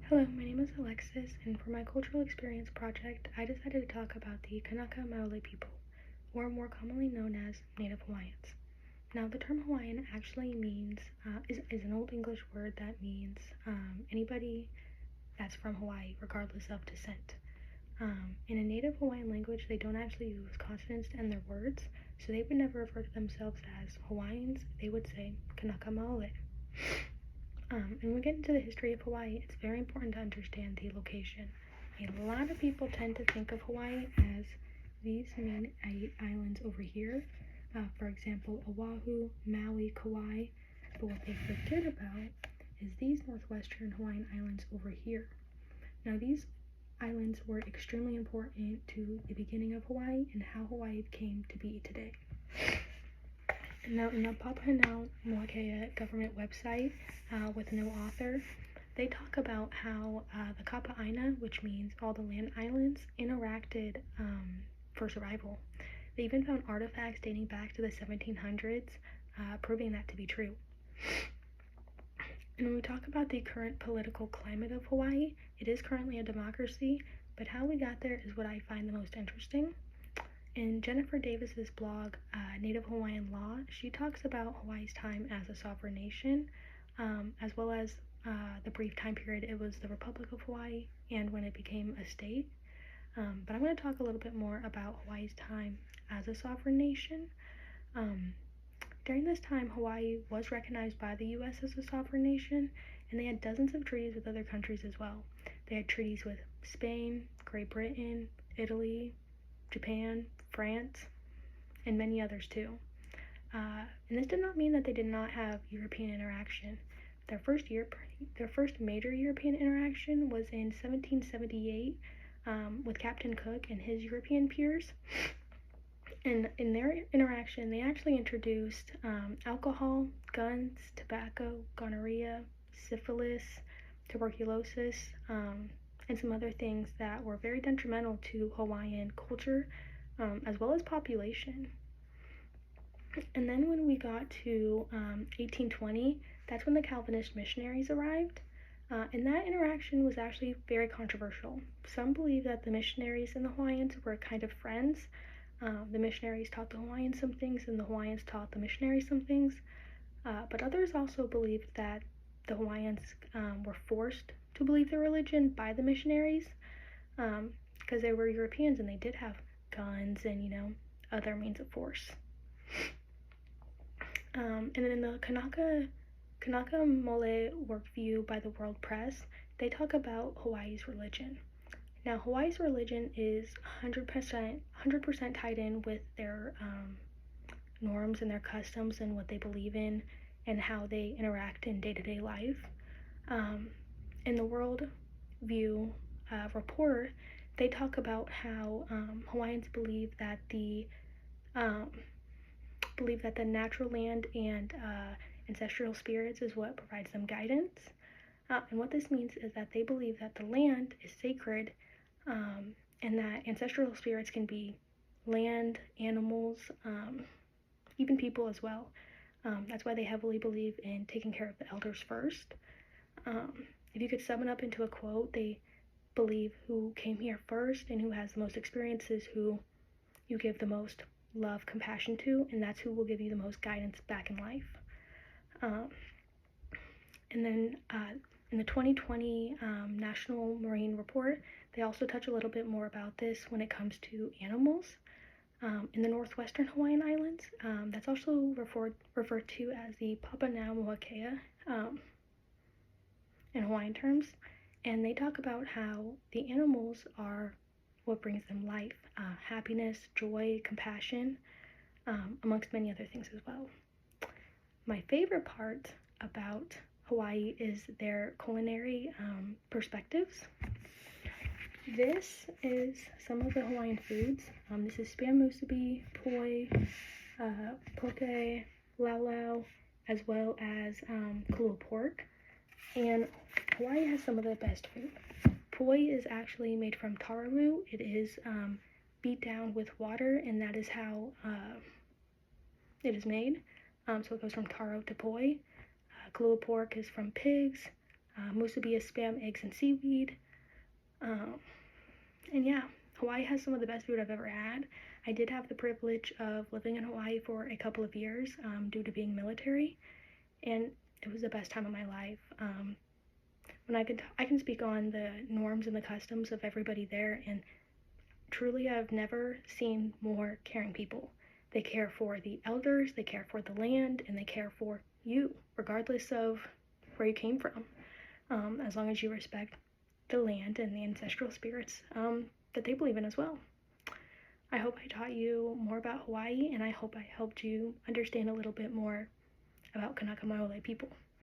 Hello, my name is Alexis, and for my cultural experience project, I decided to talk about the Kanaka Mauli people, or more commonly known as Native Hawaiians. Now, the term Hawaiian actually means, is an Old English word that means anybody that's from Hawaii, regardless of descent. In a Native Hawaiian language, they don't actually use consonants to end their words, so they would never refer to themselves as Hawaiians, they would say Kanaka Maoli. And when we get into the history of Hawaii, it's very important to understand the location. A lot of people tend to think of Hawaii as these main 8 islands over here. For example, Oahu, Maui, Kauai. But what they forget about is these northwestern Hawaiian islands over here. Now, these islands were extremely important to the beginning of Hawaii and how Hawaii came to be today. Now, in the Papahanaumokuākea government website with no author, they talk about how the Kapa'aina, which means all the land islands, interacted for survival. They even found artifacts dating back to the 1700s, proving that to be true. And when we talk about the current political climate of Hawaii, it is currently a democracy, but how we got there is what I find the most interesting. In Jennifer Davis's blog, Native Hawaiian Law, she talks about Hawaii's time as a sovereign nation, as well as the brief time period it was the Republic of Hawaii and when it became a state. But I'm going to talk a little bit more about Hawaii's time as a sovereign nation. During this time, Hawaii was recognized by the U.S. as a sovereign nation, and they had dozens of treaties with other countries as well. They had treaties with Spain, Great Britain, Italy, Japan, France, and many others too. And this did not mean that they did not have European interaction. Their first major European interaction was in 1778 with Captain Cook and his European peers. And in their interaction, they actually introduced alcohol, guns, tobacco, gonorrhea, syphilis, tuberculosis, and some other things that were very detrimental to Hawaiian culture, as well as population. And then when we got to 1820, that's when the Calvinist missionaries arrived. And that interaction was actually very controversial. Some believe that the missionaries and the Hawaiians were kind of friends. The missionaries taught the Hawaiians some things, and the Hawaiians taught the missionaries some things. But others also believed that the Hawaiians were forced to believe their religion by the missionaries, because they were Europeans and they did have guns and, other means of force. And in the Kanaka Mole worldview by the World Press, they talk about Hawaii's religion. Now, Hawaii's religion is 100% tied in with their norms and their customs and what they believe in and how they interact in day-to-day life. In the World View report, they talk about how Hawaiians believe that the natural land and ancestral spirits is what provides them guidance. And what this means is that they believe that the land is sacred, and that ancestral spirits can be land, animals, even people as well. That's why they heavily believe in taking care of the elders first. If you could sum it up into a quote, they believe who came here first and who has the most experiences, who you give the most love, compassion to, and that's who will give you the most guidance back in life. And then in the 2020 National Marine Report, they also touch a little bit more about this when it comes to animals. In the northwestern Hawaiian Islands, that's also referred to as the Papahanaumokuākea in Hawaiian terms, and they talk about how the animals are what brings them life, happiness, joy, compassion, amongst many other things as well. My favorite part about Hawaii is their culinary perspectives. This is some of the Hawaiian foods. This is spam musubi, poi, poke, laulau, as well as kalua pork. And Hawaii has some of the best food. Poi is actually made from taro root. It is beat down with water, and that is how it is made. So it goes from taro to poi. Kalua pork is from pigs. musubi is spam, eggs, and seaweed. And yeah, Hawaii has some of the best food I've ever had. I did have the privilege of living in Hawaii for a couple of years due to being military, and it was the best time of my life. When I can speak on the norms and the customs of everybody there, and truly I've never seen more caring people. They care for the elders, they care for the land, and they care for you, regardless of where you came from, as long as you respect the land and the ancestral spirits that they believe in as well. I hope I taught you more about Hawaii, and I hope I helped you understand a little bit more about Kanaka Mauli people.